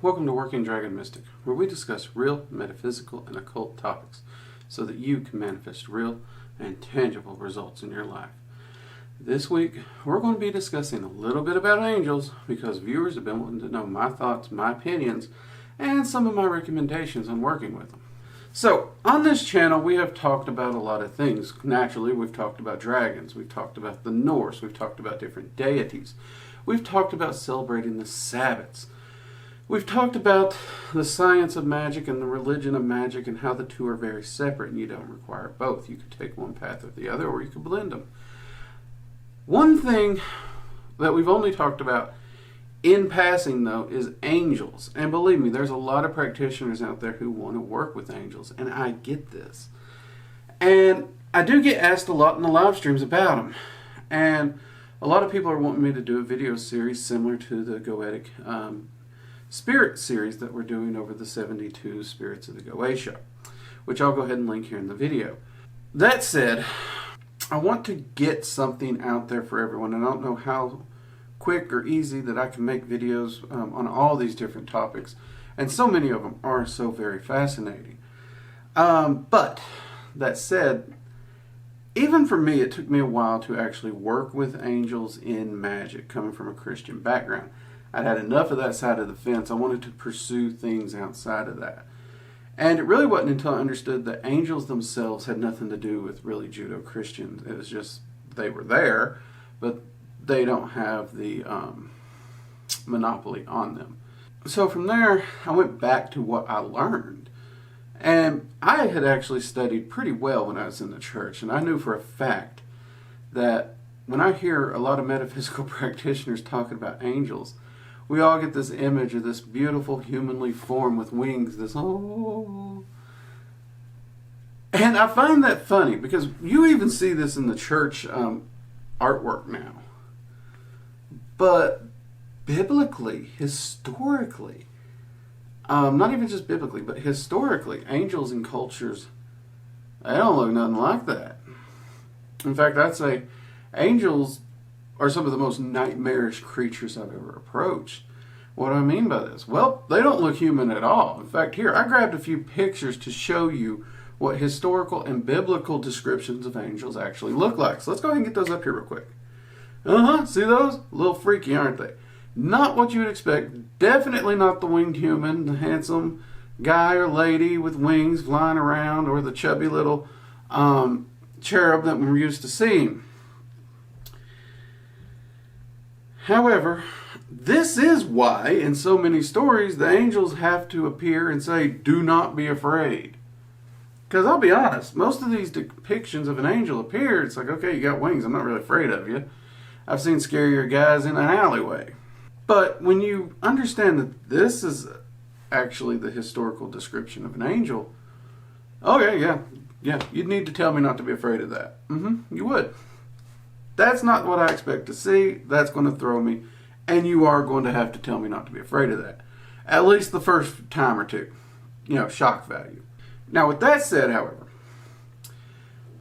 Welcome to Working Dragon Mystic, where we discuss real, metaphysical, and occult topics so that you can manifest real and tangible results in your life. This week, we're going to be discussing a little bit about angels because viewers have been wanting to know my thoughts, my opinions, and some of my recommendations on working with them. So, on this channel, we have talked about a lot of things. Naturally, we've talked about dragons, we've talked about the Norse, we've talked about different deities, we've talked about celebrating the Sabbats. We've talked about the science of magic and the religion of magic and how the two are very separate and you don't require both. You could take one path or the other, or you could blend them. One thing that we've only talked about in passing, though, is angels. And believe me, there's a lot of practitioners out there who want to work with angels, and I get this. And I do get asked a lot in the live streams about them. And a lot of people are wanting me to do a video series similar to the Goetic Spirit series that we're doing over the 72 Spirits of the Goetia, which I'll go ahead and link here in the video. That said, I want to get something out there for everyone, and I don't know how quick or easy that I can make videos on all these different topics, and so many of them are so very fascinating. But that said, even for me, it took me a while to actually work with angels in magic, coming from a Christian background. I'd had enough of that side of the fence. I wanted to pursue things outside of that. And it really wasn't until I understood that angels themselves had nothing to do with really Judeo-Christians. It was just they were there, but they don't have the monopoly on them. So from there, I went back to what I learned. And I had actually studied pretty well when I was in the church. And I knew for a fact that when I hear a lot of metaphysical practitioners talking about angels, we all get this image of this beautiful humanly form with wings, this oh. And I find that funny because you even see this in the church artwork now. But biblically, historically, not even just biblically, but historically, angels in cultures, they don't look nothing like that. In fact, I'd say angels are some of the most nightmarish creatures I've ever approached. What do I mean by this? Well, they don't look human at all. In fact, here, I grabbed a few pictures to show you what historical and biblical descriptions of angels actually look like. So let's go ahead and get those up here real quick. See those? A little freaky, aren't they? Not what you would expect. Definitely not the winged human, the handsome guy or lady with wings flying around, or the chubby little cherub that we're used to seeing. However, this is why, in so many stories, the angels have to appear and say, "Do not be afraid." Because I'll be honest, most of these depictions of an angel appear, it's like, okay, you got wings, I'm not really afraid of you. I've seen scarier guys in an alleyway. But when you understand that this is actually the historical description of an angel, okay, yeah, you'd need to tell me not to be afraid of that. You would. That's not what I expect to see. That's going to throw me. And you are going to have to tell me not to be afraid of that. At least the first time or two. Shock value. Now, with that said, however,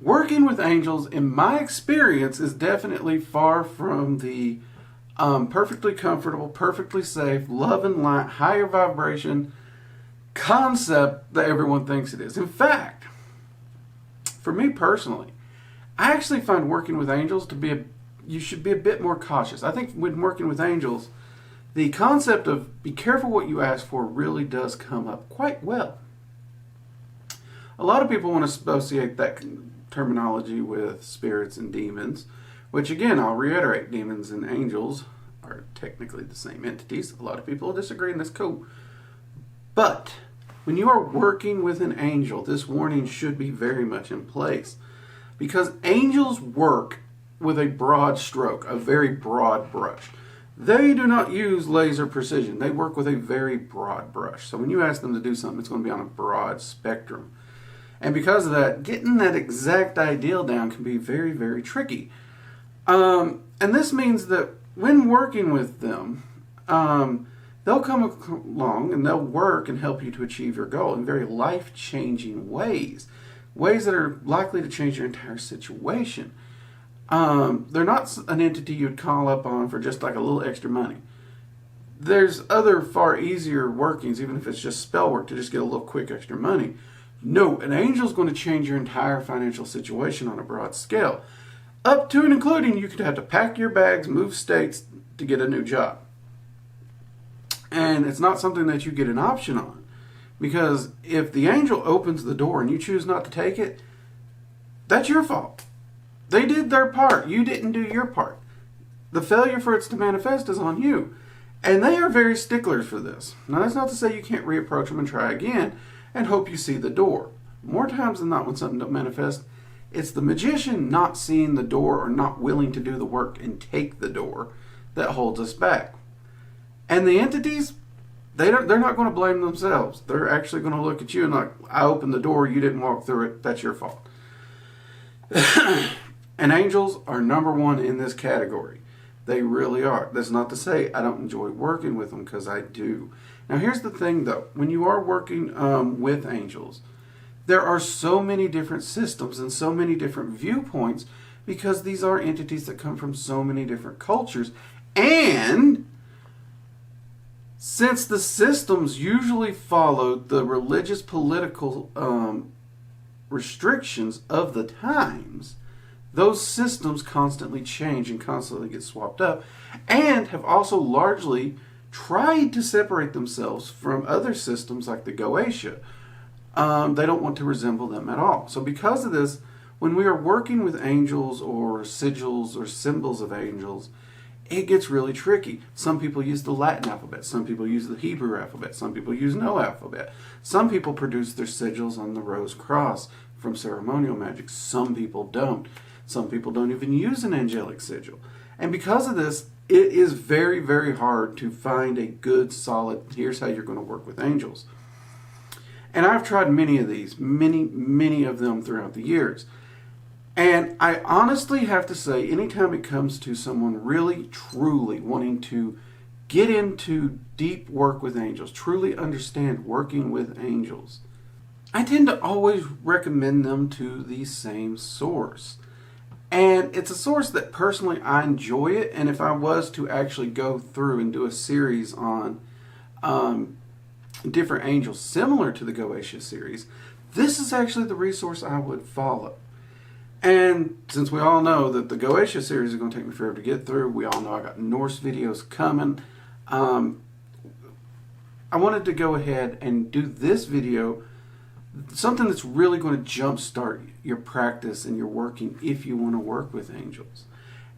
working with angels, in my experience, is definitely far from the perfectly comfortable, perfectly safe, love and light, higher vibration concept that everyone thinks it is. In fact, for me personally, I actually find working with angels to be you should be a bit more cautious. I think when working with angels, the concept of be careful what you ask for really does come up quite well. A lot of people want to associate that terminology with spirits and demons, which again, I'll reiterate, demons and angels are technically the same entities. A lot of people disagree, and that's cool. But when you are working with an angel, this warning should be very much in place. Because angels work with a broad stroke, a very broad brush. They do not use laser precision. They work with a very broad brush. So when you ask them to do something, it's going to be on a broad spectrum. And because of that, getting that exact ideal down can be very, very tricky. And this means that when working with them, they'll come along and they'll work and help you to achieve your goal in very life-changing ways. Ways that are likely to change your entire situation. They're not an entity you'd call up on for just like a little extra money. there's other far easier workings, even if it's just spell work, to just get a little quick extra money. No, an angel's going to change your entire financial situation on a broad scale. Up to and including you could have to pack your bags, move states to get a new job. And it's not something that you get an option on. Because if the angel opens the door and you choose not to take it, that's your fault. They did their part. You didn't do your part. The failure for it to manifest is on you. And they are very sticklers for this. Now, that's not to say you can't reapproach them and try again and hope you see the door. More times than not, when something don't manifest, it's the magician not seeing the door or not willing to do the work and take the door that holds us back. And the entities, they're not going to blame themselves. They're actually going to look at you and like, I opened the door, you didn't walk through it, that's your fault. And angels are number one in this category. They really are. That's not to say I don't enjoy working with them, because I do. Now here's the thing though. When you are working with angels, there are so many different systems and so many different viewpoints, because these are entities that come from so many different cultures. And since the systems usually follow the religious political restrictions of the times, those systems constantly change and constantly get swapped up, and have also largely tried to separate themselves from other systems like the Goetia. They don't want to resemble them at all. So because of this, when we are working with angels or sigils or symbols of angels, it gets really tricky. Some people use the Latin alphabet. Some people use the Hebrew alphabet. Some people use no alphabet. Some people produce their sigils on the rose cross from ceremonial magic. Some people don't. Some people don't even use an angelic sigil. And because of this, it is very, very hard to find a good, solid, here's how you're going to work with angels. And I've tried many of these, many of them throughout the years. And I honestly have to say, anytime it comes to someone really, truly wanting to get into deep work with angels, truly understand working with angels, I tend to always recommend them to the same source. And it's a source that personally I enjoy it. And if I was to actually go through and do a series on different angels similar to the Goetia series, this is actually the resource I would follow. And since we all know that the Goetia series is going to take me forever to get through, we all know I got Norse videos coming, I wanted to go ahead and do this video, something that's really going to jumpstart your practice and your working if you want to work with angels.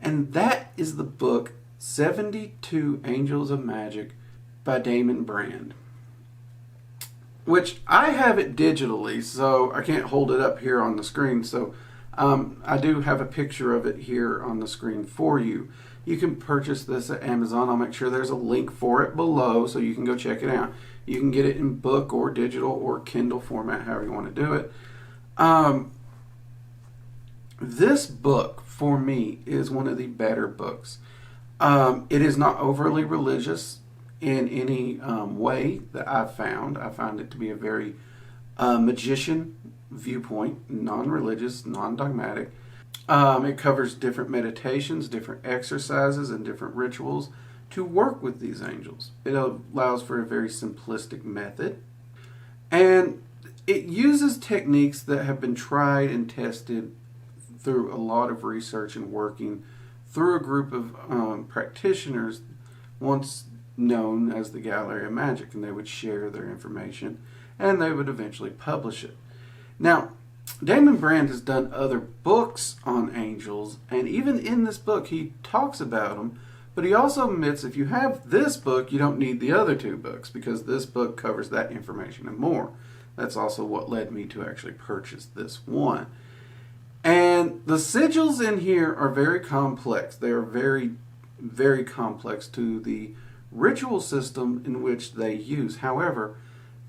And that is the book 72 Angels of Magick by Damon Brand, which I have it digitally, so I can't hold it up here on the screen. So I do have a picture of it here on the screen for you. You can purchase this at Amazon. I'll make sure there's a link for it below so you can go check it out. You can get it in book or digital or Kindle format, however you want to do it. This book, for me, is one of the better books. It is not overly religious in any way that I've found. I found it to be a very magician viewpoint, non-religious, non-dogmatic. It covers different meditations, different exercises, and different rituals to work with these angels. It allows for a very simplistic method. And it uses techniques that have been tried and tested through a lot of research and working through a group of practitioners once known as the Gallery of Magic, and they would share their information and they would eventually publish it. Now, Damon Brand has done other books on angels, and even in this book he talks about them, but he also admits if you have this book, you don't need the other two books, because this book covers that information and more. That's also what led me to actually purchase this one. And the sigils in here are very complex. They are very, very complex to the ritual system in which they use. However,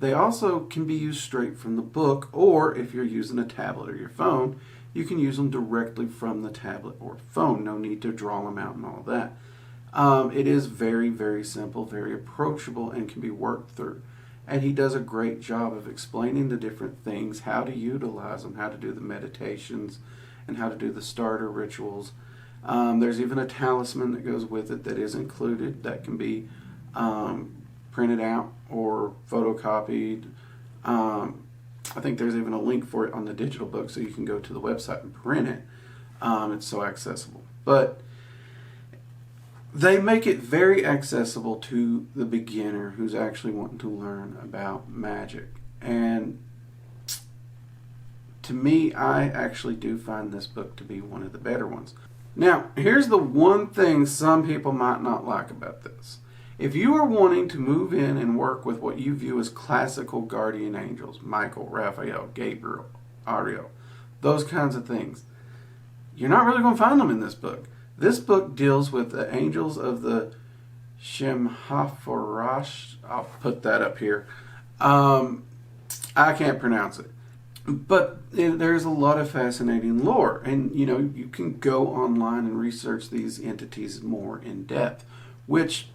they also can be used straight from the book, or if you're using a tablet or your phone, you can use them directly from the tablet or phone. No need to draw them out and all that. It is very, very simple, very approachable, and can be worked through. And he does a great job of explaining the different things, how to utilize them, how to do the meditations, and how to do the starter rituals. There's even a talisman that goes with it that is included that can be printed out or photocopied. I think there's even a link for it on the digital book, so you can go to the website and print it. It's so accessible. But they make it very accessible to the beginner who's actually wanting to learn about magic. And to me, I actually do find this book to be one of the better ones. Now, here's the one thing some people might not like about this. If you are wanting to move in and work with what you view as classical guardian angels, Michael, Raphael, Gabriel, Ariel, those kinds of things, you're not really going to find them in this book. This book deals with the angels of the Shemhapharash. I'll put that up here. I can't pronounce it. But there's a lot of fascinating lore. And, you know, you can go online and research these entities more in depth, which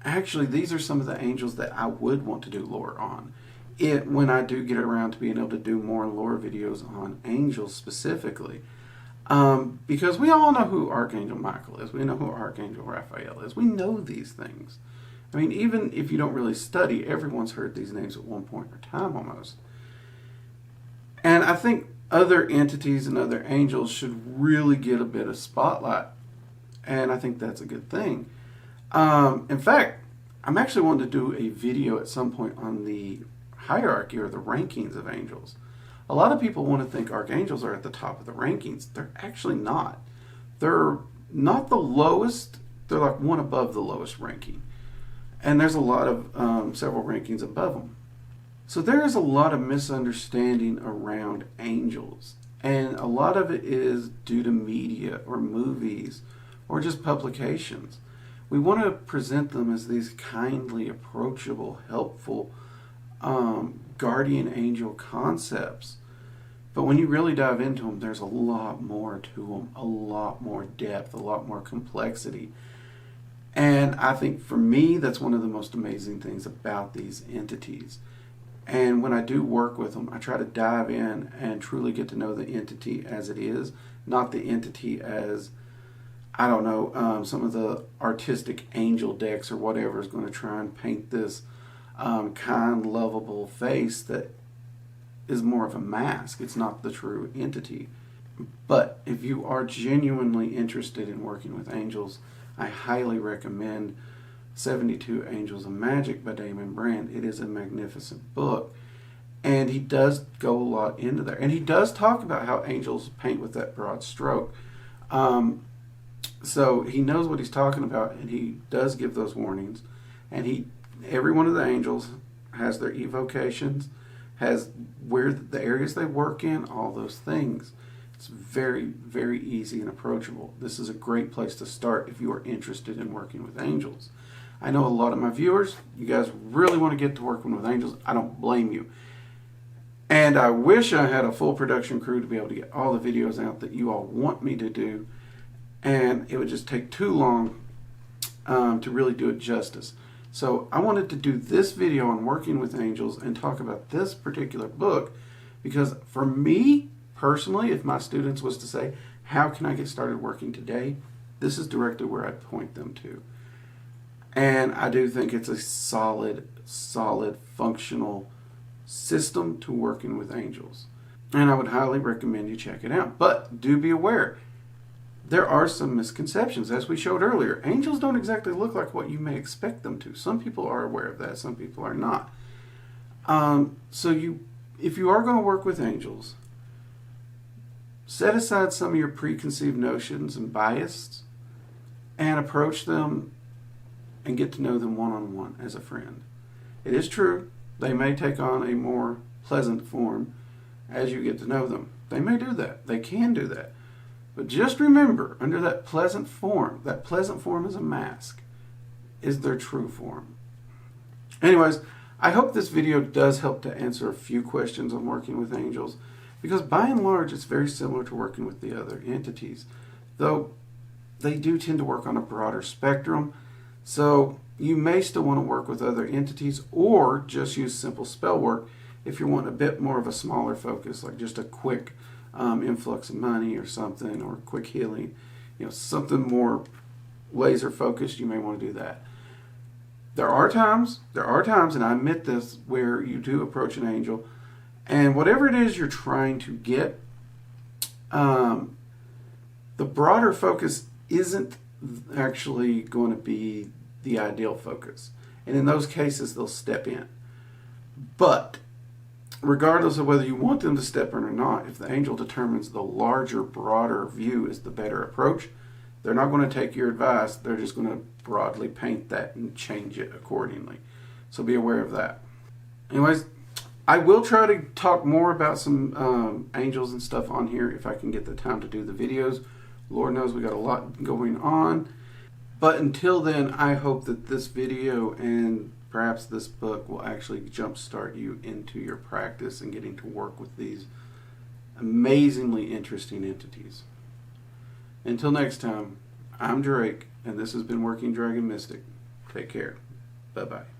actually these are some of the angels that I would want to do lore on. When I do get around to being able to do more lore videos on angels specifically. Because we all know who Archangel Michael is. We know who Archangel Raphael is. We know these things. I mean, even if you don't really study, everyone's heard these names at one point in time almost. And I think other entities and other angels should really get a bit of spotlight. And I think that's a good thing. In fact, I'm actually wanting to do a video at some point on the hierarchy or the rankings of angels. A lot of people want to think archangels are at the top of the rankings. They're actually not. They're not the lowest. They're like one above the lowest ranking. And there's a lot of several rankings above them. So there is a lot of misunderstanding around angels. And a lot of it is due to media or movies or just publications. We want to present them as these kindly, approachable, helpful guardian angel concepts. But when you really dive into them, there's a lot more to them, a lot more depth, a lot more complexity. And I think for me, that's one of the most amazing things about these entities. And when I do work with them, I try to dive in and truly get to know the entity as it is, not the entity as, I don't know, some of the artistic angel decks or whatever is going to try and paint this kind, lovable face that is more of a mask. It's not the true entity. But if you are genuinely interested in working with angels, I highly recommend 72 Angels of Magick by Damon Brand. It is a magnificent book. And he does go a lot into there. And he does talk about how angels paint with that broad stroke. So he knows what he's talking about, and he does give those warnings. And every one of the angels has their evocations, has where the areas they work in, all those things. It's very, very easy and approachable. This is a great place to start if you are interested in working with angels. I know a lot of my viewers, you guys really want to get to working with angels. I don't blame you. And I wish I had a full production crew to be able to get all the videos out that you all want me to do. And it would just take too long to really do it justice. So I wanted to do this video on working with angels and talk about this particular book because for me, personally, if my students was to say, how can I get started working today? This is directly where I point them to. And I do think it's a solid, functional system to working with angels. And I would highly recommend you check it out. But do be aware, there are some misconceptions. As we showed earlier, angels don't exactly look like what you may expect them to. Some people are aware of that, some people are not. If you are going to work with angels, set aside some of your preconceived notions and biases and approach them and get to know them one-on-one as a friend. It is true, they may take on a more pleasant form as you get to know them. They may do that. They can do that. But just remember, under that pleasant form is a mask, is their true form. Anyways, I hope this video does help to answer a few questions on working with angels, because by and large, it's very similar to working with the other entities, though they do tend to work on a broader spectrum. So you may still want to work with other entities or just use simple spell work if you're wanting a bit more of a smaller focus, like just a quick influx of money or something, or quick healing, something more laser focused. You may want to do that. There are times, and I admit this, where you do approach an angel, and whatever it is you're trying to get, the broader focus isn't actually going to be the ideal focus. And in those cases, they'll step in. But regardless of whether you want them to step in or not, if the angel determines the larger, broader view is the better approach, they're not going to take your advice. They're just going to broadly paint that and change it accordingly. So be aware of that. Anyways, I will try to talk more about some angels and stuff on here if I can get the time to do the videos. Lord knows we got a lot going on. But until then, I hope that this video and perhaps this book will actually jumpstart you into your practice and getting to work with these amazingly interesting entities. Until next time, I'm Drake, and this has been Working Dragon Mystic. Take care. Bye-bye.